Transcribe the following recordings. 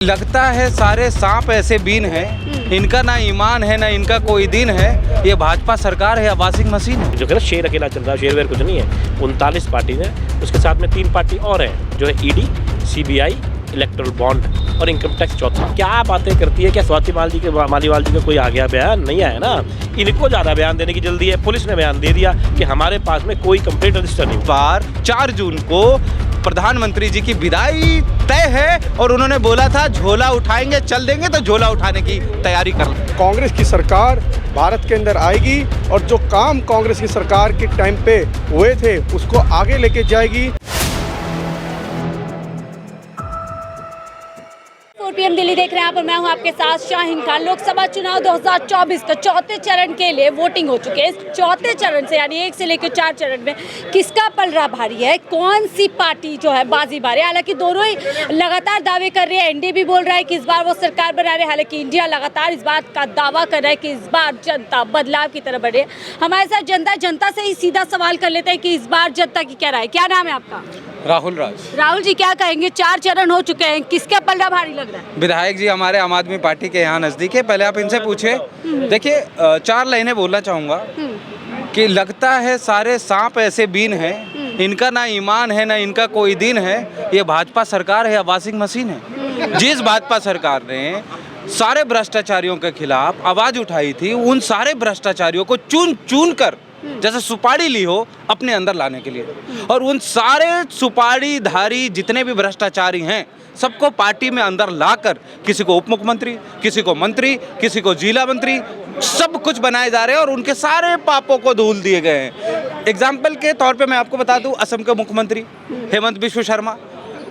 लगता है सारे सांप ऐसे बीन हैं, इनका ना ईमान है ना इनका कोई दिन है। ये भाजपा सरकार है या वॉशिंग मशीन है? जो है ना शेर अकेला चल रहा है, शेर वेर कुछ नहीं है। 39 पार्टी है, उसके साथ में 3 पार्टी और हैं जो है ईडी, सीबीआई, इलेक्टोरल बॉन्ड और इनकम टैक्स चौथा। क्या बातें करती है? क्या स्वाति मालीवाल जी का कोई आ गया बयान? नहीं आया ना। इनको ज़्यादा बयान देने की जल्दी है। पुलिस ने बयान दे दिया कि हमारे पास में कोई कंप्लेंट रजिस्टर नहीं। बार 4 जून को प्रधानमंत्री जी की विदाई तय है और उन्होंने बोला था झोला उठाएंगे, चल देंगे, तो झोला उठाने की तैयारी कर लें। कांग्रेस की सरकार भारत के अंदर आएगी और जो काम कांग्रेस की सरकार के टाइम पे हुए थे उसको आगे लेके जाएगी। 4 PM दिल्ली देख रहे हैं आप और मैं हूं आपके साथ शाहीन खान। लोकसभा चुनाव 2024 का चौथे चरण के लिए वोटिंग हो चुके हैं। इस चौथे चरण से यानी 1 से लेकर 4 चरण में किसका पलड़ा भारी है, कौन सी पार्टी जो है बाजी मारे? हालांकि दोनों ही लगातार दावे कर रही है। एनडीए भी बोल रहा है कि इस बार वो सरकार बना रहे हैं, हालांकि इंडिया लगातार इस बात का दावा कर रहा है कि इस बार जनता बदलाव की तरफ बढ़े। हमारे साथ जनता से ही सीधा सवाल कर लेते हैं कि इस बार जनता की क्या राय? क्या नाम है आपका? राहुल राज। राहुल जी, क्या कहेंगे? 4 चरण हो चुके हैं, किसका पलड़ा भारी लग रहा है? विधायक जी हमारे आम आदमी पार्टी के यहाँ नज़दीक है, पहले आप इनसे पूछे। देखिए 4 लाइनें बोलना चाहूँगा कि लगता है सारे सांप ऐसे बीन हैं, इनका ना ईमान है ना इनका कोई दिन है। ये भाजपा सरकार है या वॉशिंग मशीन है? जिस भाजपा सरकार ने सारे भ्रष्टाचारियों के खिलाफ आवाज़ उठाई थी, उन सारे भ्रष्टाचारियों को चुन चुन कर जैसे सुपारी ली हो अपने अंदर लाने के लिए, और उन सारे सुपारीधारी जितने भी भ्रष्टाचारी हैं सबको पार्टी में अंदर लाकर किसी को उप मुख्यमंत्री, किसी को मंत्री, किसी को जिला मंत्री, सब कुछ बनाए जा रहे हैं और उनके सारे पापों को धूल दिए गए हैं। एग्जाम्पल के तौर पे मैं आपको बता दूं, असम के मुख्यमंत्री हेमंत बिश्व शर्मा,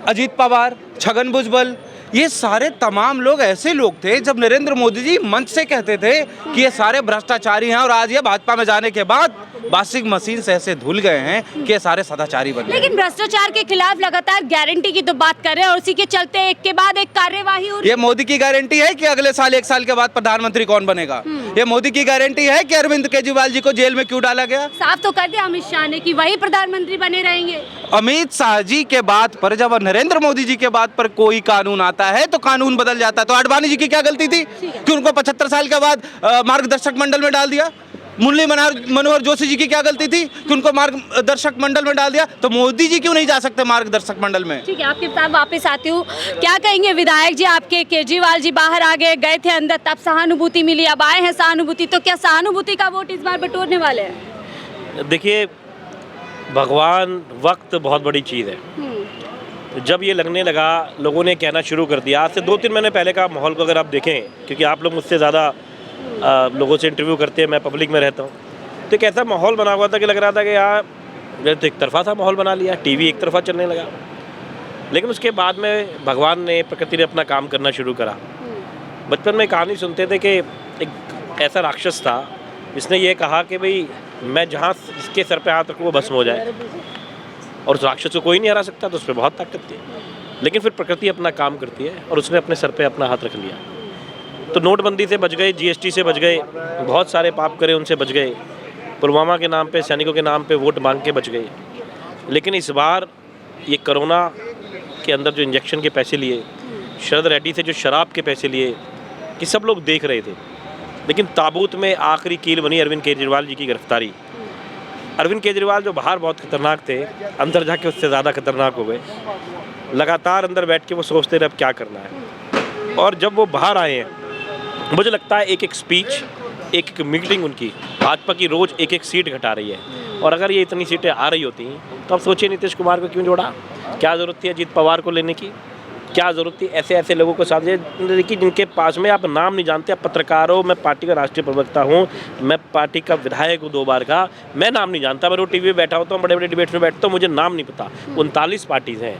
अजीत पवार, छगन भुजबल, ये सारे तमाम लोग ऐसे लोग थे जब नरेंद्र मोदी जी मंच से कहते थे कि ये सारे भ्रष्टाचारी हैं, और आज ये भाजपा में जाने के बाद वॉशिंग मशीन से ऐसे धुल गए हैं कि ये सारे सदाचारी बन गए। लेकिन भ्रष्टाचार के खिलाफ लगातार गारंटी की तो बात कर रहे हैं और उसी के चलते एक के बाद एक कार्यवाही हो रही है। ये मोदी की गारंटी है कि अगले साल 1 साल के बाद प्रधानमंत्री कौन बनेगा? ये मोदी की गारंटी है कि अरविंद केजरीवाल जी को जेल में क्यों डाला गया? साफ तो कर दिया अमित शाह ने कि वही प्रधानमंत्री बने रहेंगे। अमित शाह जी के बात पर, जब नरेंद्र मोदी जी के बात पर कोई कानून आता है तो कानून बदल जाता है। तो आडवाणी जी की क्या गलती थी कि उनको 75 साल के बाद मार्गदर्शक मंडल में डाल दिया? मुरली मनोहर जोशी जी की क्या गलती थी कि उनको मार्गदर्शक मंडल में डाल दिया? तो मोदी जी क्यों नहीं जा सकते मार्गदर्शक मंडल में? ठीक है, आपके साथ वापस आती हूँ। क्या कहेंगे विधायक जी? आपके केजरीवाल जी बाहर आ गए थे अंदर, तब सहानुभूति मिली, अब आए हैं सहानुभूति, तो क्या सहानुभूति का वोट इस बार बटोरने वाले हैं? देखिए, भगवान वक्त बहुत बड़ी चीज़ है। जब ये लगने लगा, लोगों ने कहना शुरू कर दिया। आज से 2-3 महीने पहले का माहौल को अगर आप देखें, क्योंकि आप लोग मुझसे ज़्यादा लोगों से इंटरव्यू करते हैं, मैं पब्लिक में रहता हूँ, तो एक ऐसा माहौल बना हुआ था कि लग रहा था कि यार तो एक तरफा सा माहौल बना लिया, टीवी एक तरफा चलने लगा। लेकिन उसके बाद में भगवान ने, प्रकृति ने अपना काम करना शुरू करा। बचपन में कहानी सुनते थे कि एक ऐसा राक्षस था जिसने ये कहा कि भाई मैं जहाँ इसके सर पे हाथ रखूँ वो भस्म हो जाए, और उस राक्षस को कोई नहीं हरा सकता, तो उस पर बहुत ताकत थी। लेकिन फिर प्रकृति अपना काम करती है और उसने अपने सर पे अपना हाथ रख लिया। तो नोटबंदी से बच गए, जीएसटी से बच गए, बहुत सारे पाप करे उनसे बच गए, पुलवामा के नाम पे, सैनिकों के नाम पे वोट मांग के बच गए। लेकिन इस बार ये कोरोना के अंदर जो इंजेक्शन के पैसे लिए, शरद रेड्डी से जो शराब के पैसे लिए, कि सब लोग देख रहे थे। लेकिन ताबूत में आखिरी कील बनी अरविंद केजरीवाल जी की गिरफ्तारी। अरविंद केजरीवाल जो बाहर बहुत खतरनाक थे, अंदर जाके उससे ज़्यादा खतरनाक हो गए। लगातार अंदर बैठ के वो सोचते रहे अब क्या करना है, और जब वो बाहर आए हैं, मुझे लगता है एक स्पीच, एक मीटिंग उनकी भाजपा की रोज़ एक सीट घटा रही है। और अगर ये इतनी सीटें आ रही होती तो अब सोचिए नीतीश कुमार को क्यों जोड़ा? क्या ज़रूरत थी अजीत पवार को लेने की? क्या ज़रूरत थी ऐसे लोगों को साथ कि जिनके पास में आप नाम नहीं जानते? आप पत्रकार हो, मैं पार्टी का राष्ट्रीय प्रवक्ता हूँ, मैं पार्टी का विधायक हूँ 2 बार का, मैं नाम नहीं जानता। मैं वो टीवी में बैठा होता हूँ, बड़े डिबेट्स में बैठता हूँ, मुझे नाम नहीं पता। 39 पार्टीज़ हैं,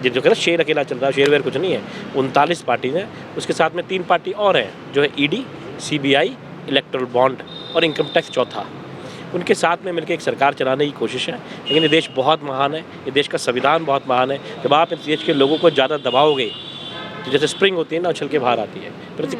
जो है ना शेर अकेला चल रहा है, शेर वेर कुछ नहीं है। 39 पार्टी हैं, उसके साथ में 3 पार्टी और हैं जो है ईडी, सीबीआई, इलेक्टोरल बॉन्ड और इनकम टैक्स चौथा। उनके साथ में मिलकर एक सरकार चलाने की कोशिश है। लेकिन ये देश बहुत महान है, ये देश का संविधान बहुत महान है। जब आप इस देश के लोगों को ज़्यादा दबाओगे तो जैसे स्प्रिंग होती है ना, उछल के बाहर आती है।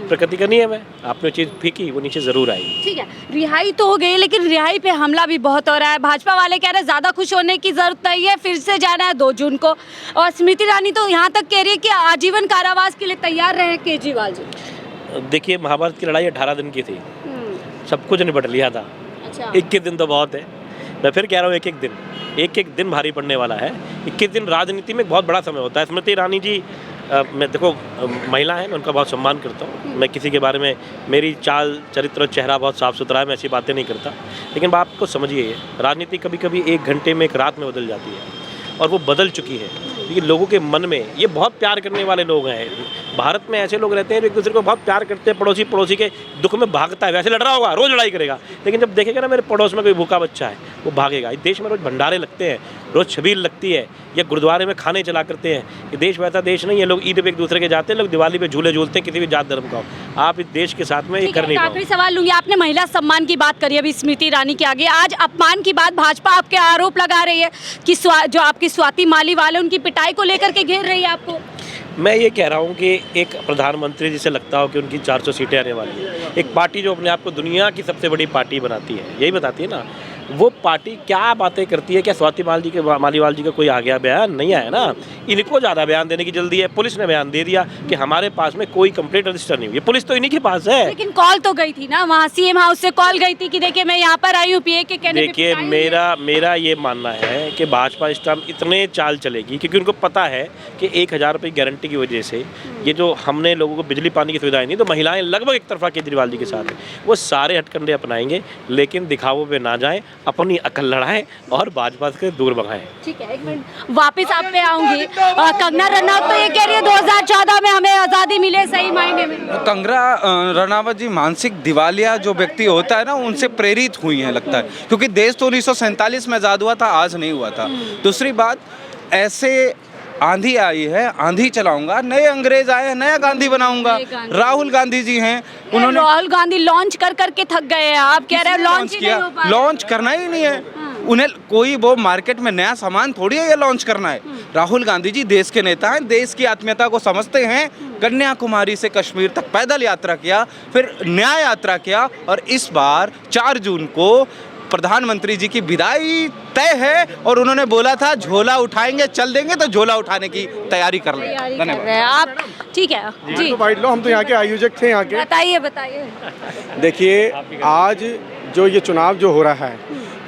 प्रकृति का नियम है, आपने चीज़ फेंकी वो नीचे ज़रूर आएगी। ठीक है, रिहाई तो हो गई, लेकिन रिहाई पे हमला भी बहुत हो रहा है। भाजपा वाले कह रहे हैं ज़्यादा खुश होने की जरूरत नहीं है, फिर से जाना है 2 जून को। और स्मृति ईरानी तो यहाँ तक कह रही है कि आजीवन कारावास के लिए तैयार रहे केजरीवाल जी। देखिए, महाभारत की लड़ाई 18 दिन की थी, सब कुछ निपट लिया था। अच्छा। 21 दिन तो बहुत है। मैं फिर कह रहा हूँ, एक एक दिन भारी पड़ने वाला है। 21 दिन राजनीति में बहुत बड़ा समय होता है। स्मृति ईरानी जी, मैं देखो महिला है, मैं उनका बहुत सम्मान करता हूँ। मैं किसी के बारे में, मेरी चाल चरित्र और चेहरा बहुत साफ़ सुथरा है, मैं ऐसी बातें नहीं करता। लेकिन बात को समझिए, राजनीति कभी कभी 1 घंटे में, 1 रात में बदल जाती है, और वो बदल चुकी है। क्योंकि लोगों के मन में, ये बहुत प्यार करने वाले लोग हैं। भारत में ऐसे लोग रहते हैं जो एक दूसरे को बहुत प्यार करते हैं। पड़ोसी के दुख में भागता है, वैसे लड़ रहा होगा, रोज़ लड़ाई करेगा, लेकिन जब देखेगा ना मेरे पड़ोस में कोई भूखा बच्चा है, वो भागेगा। इस देश में रोज़ भंडारे लगते हैं, रोज़ छबील लगती है, या गुरुद्वारे में खाने चला करते हैं। ये देश वैसा देश नहीं है। लोग ईद पे एक दूसरे के जाते हैं, लोग दिवाली पे झूले झूलते हैं, किसी भी जात धर्म का हो। आप इस देश के साथ में ये कर नहीं पाओगे। आखिरी सवाल लूंगी, आपने महिला सम्मान की बात करी अभी स्मृति ईरानी के आगे, आज अपमान की बात भाजपा आपके आरोप लगा रही है कि जो आपकी स्वाति मालीवाल है, उनकी पिटाई को लेकर के घेर रही है आपको। मैं ये कह रहा हूँ कि एक प्रधानमंत्री जिसे लगता हो कि उनकी 400 सीटें आने वाली है, एक पार्टी जो अपने आप को दुनिया की सबसे बड़ी पार्टी बनाती है, यही बताती है ना, वो पार्टी क्या बातें करती है। क्या स्वाति मालीवाल जी का कोई आ गया बयान? नहीं आया ना। इनको ज़्यादा बयान देने की जल्दी है। पुलिस ने बयान दे दिया कि हमारे पास में कोई कंप्लेंट रजिस्टर नहीं हुई। ये पुलिस तो इन्हीं के पास है। लेकिन कॉल तो गई थी ना, वहाँ सीएम हाउस से कॉल गई थी कि देखिए मैं यहाँ पर आई हूँ पीए के कहने पे। देखिए, मेरा ये मानना है कि भाजपा इस टाइम इतने चाल चलेगी, क्योंकि उनको पता है कि 1000 रुपये की गारंटी की वजह से ये जो हमने लोगों को बिजली पानी की सुविधाएं नहीं, तो महिलाएं लगभग एक तरफा केजरीवाल जी के साथ है। वो सारे हथकंडे अपनाएंगे, लेकिन दिखावों पे ना जाएं, अपनी अकल लड़ाएं और भाजपा से दूर भगाएं। ठीक है, एक मिनट वापस आप पे आऊंगी। कंगना रनौत तो ये कह रही है 2014 में हमें आज़ादी मिले सही मायने में। कंगना रनावत जी मानसिक दिवालिया जो व्यक्ति होता है ना, उनसे प्रेरित हुई हैं लगता है, क्योंकि देश तो 1947 में आज़ाद हुआ था, आज नहीं हुआ था। दूसरी बात, ऐसे आंधी आई है, आंधी चलाऊंगा, नए अंग्रेज आए हैं, नया गांधी बनाऊंगा। राहुल गांधी जी हैं, उन्होंने राहुल गांधी लॉन्च कर करके थक गए हैं। आप कह रहे हैं लॉन्च ही नहीं हो पा रहा। लॉन्च करना ही नहीं है उन्हें, कोई वो मार्केट में नया सामान थोड़ी है ये लॉन्च करना है। राहुल गांधी जी देश के नेता हैं, देश की आत्मीयता को समझते हैं। कन्याकुमारी से कश्मीर तक पैदल यात्रा किया, फिर न्याय यात्रा किया, और इस बार 4 जून को प्रधानमंत्री जी की विदाई तय है। और उन्होंने बोला था झोला उठाएंगे, चल देंगे, तो झोला उठाने की तैयारी कर लें। धन्यवाद। आप ठीक है जी, तो बाइट लो, हम तो यहाँ के आयोजक थे यहाँ के। बताइए। देखिए, आज जो ये चुनाव जो हो रहा है,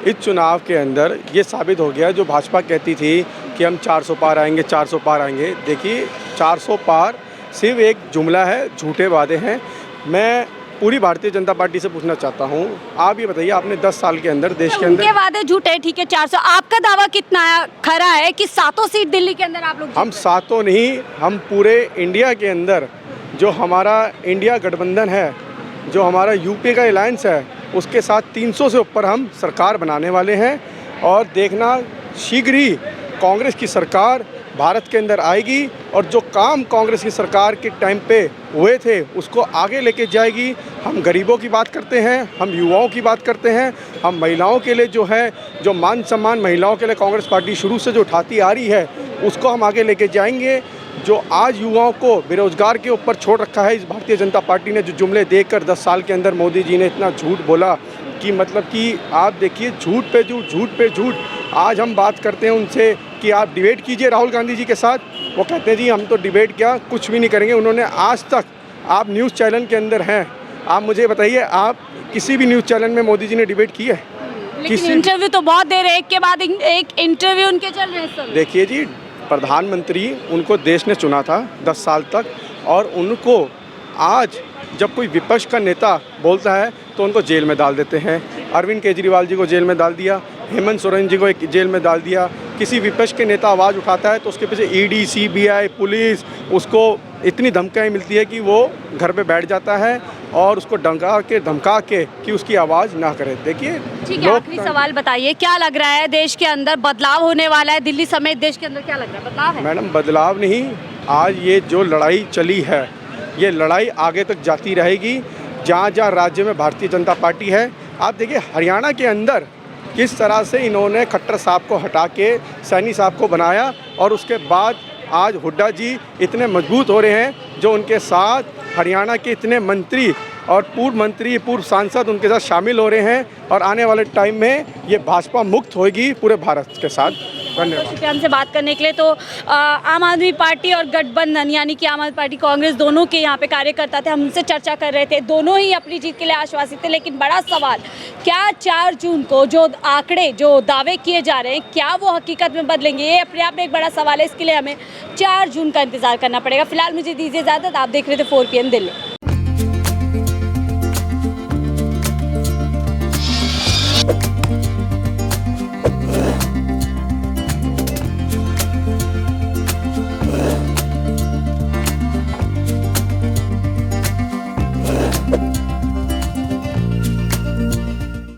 इस चुनाव के अंदर ये साबित हो गया, जो भाजपा कहती थी कि हम 400 पार आएंगे, 400 पार आएंगे। देखिए, 400 पार सिर्फ एक जुमला है, झूठे वादे हैं। मैं पूरी भारतीय जनता पार्टी से पूछना चाहता हूँ, आप ये बताइए, आपने 10 साल के अंदर देश के अंदर, उनके वादे झूठे, ठीक है 400, आपका दावा कितना खरा है कि 7 सीट दिल्ली के अंदर आप लोग? हम 7 नहीं, हम पूरे इंडिया के अंदर जो हमारा इंडिया गठबंधन है, जो हमारा यूपी का अलायंस है, उसके साथ 300 से ऊपर हम सरकार बनाने वाले हैं। और देखना, शीघ्र ही कांग्रेस की सरकार भारत के अंदर आएगी, और जो काम कांग्रेस की सरकार के टाइम पे हुए थे उसको आगे लेके जाएगी। हम गरीबों की बात करते हैं, हम युवाओं की बात करते हैं, हम महिलाओं के लिए जो है, जो मान सम्मान महिलाओं के लिए कांग्रेस पार्टी शुरू से जो उठाती आ रही है, उसको हम आगे लेके जाएंगे। जो आज युवाओं को बेरोजगार के ऊपर छोड़ रखा है इस भारतीय जनता पार्टी ने, जो जुमले देकर 10 साल के अंदर मोदी जी ने इतना झूठ बोला कि मतलब कि आप देखिए, झूठ पे झूठ, झूठ पे झूठ। आज हम बात करते हैं उनसे कि आप डिबेट कीजिए राहुल गांधी जी के साथ, वो कहते हैं जी हम तो डिबेट क्या, कुछ भी नहीं करेंगे। उन्होंने आज तक, आप न्यूज़ चैनल के अंदर हैं, आप मुझे बताइए, आप किसी भी न्यूज़ चैनल में मोदी जी ने डिबेट की है? लेकिन इंटरव्यू तो बहुत दे रहे हैं, एक के बाद एक इंटरव्यू उनके चल रहे हैं। देखिए जी, प्रधानमंत्री उनको देश ने चुना था 10 साल तक, और उनको आज जब कोई विपक्ष का नेता बोलता है तो उनको जेल में डाल देते हैं। अरविंद केजरीवाल जी को जेल में डाल दिया, हेमंत सोरेन जी को एक जेल में डाल दिया। किसी विपक्ष के नेता आवाज़ उठाता है तो उसके पीछे ईडी, सीबीआई, पुलिस उसको इतनी धमकियाँ मिलती है कि वो घर पे बैठ जाता है, और उसको धमका के कि उसकी आवाज़ ना करे। देखिए, ठीक है, आखिरी सवाल बताइए, क्या लग रहा है देश के अंदर बदलाव होने वाला है? दिल्ली समेत देश के अंदर क्या लग रहा है, बदलाव है? मैडम, बदलाव नहीं, आज ये जो लड़ाई चली है, ये लड़ाई आगे तक जाती रहेगी। जहाँ जहाँ राज्य में भारतीय जनता पार्टी है, आप देखिए हरियाणा के अंदर किस तरह से इन्होंने खट्टर साहब को हटा के सैनी साहब को बनाया, और उसके बाद आज हुड्डा जी इतने मजबूत हो रहे हैं, जो उनके साथ हरियाणा के इतने मंत्री और पूर्व मंत्री, पूर्व सांसद उनके साथ शामिल हो रहे हैं, और आने वाले टाइम में ये भाजपा मुक्त होगी पूरे भारत के साथ। धन्यवाद। शुक्रिया हमसे बात करने के लिए। तो आम आदमी पार्टी और गठबंधन यानी कि आम आदमी पार्टी कांग्रेस दोनों के यहाँ पे कार्यकर्ता थे, हम उनसे चर्चा कर रहे थे, दोनों ही अपनी जीत के लिए आश्वासित थे। लेकिन बड़ा सवाल, क्या 4 जून को जो आंकड़े, जो दावे किए जा रहे हैं, क्या वो हकीकत में बदलेंगे? ये अपने आप में एक बड़ा सवाल है। इसके लिए हमें 4 जून का इंतजार करना पड़ेगा। फिलहाल मुझे दीजिए इजाज़त। आप देख रहे थे 4 PM दिल्ली।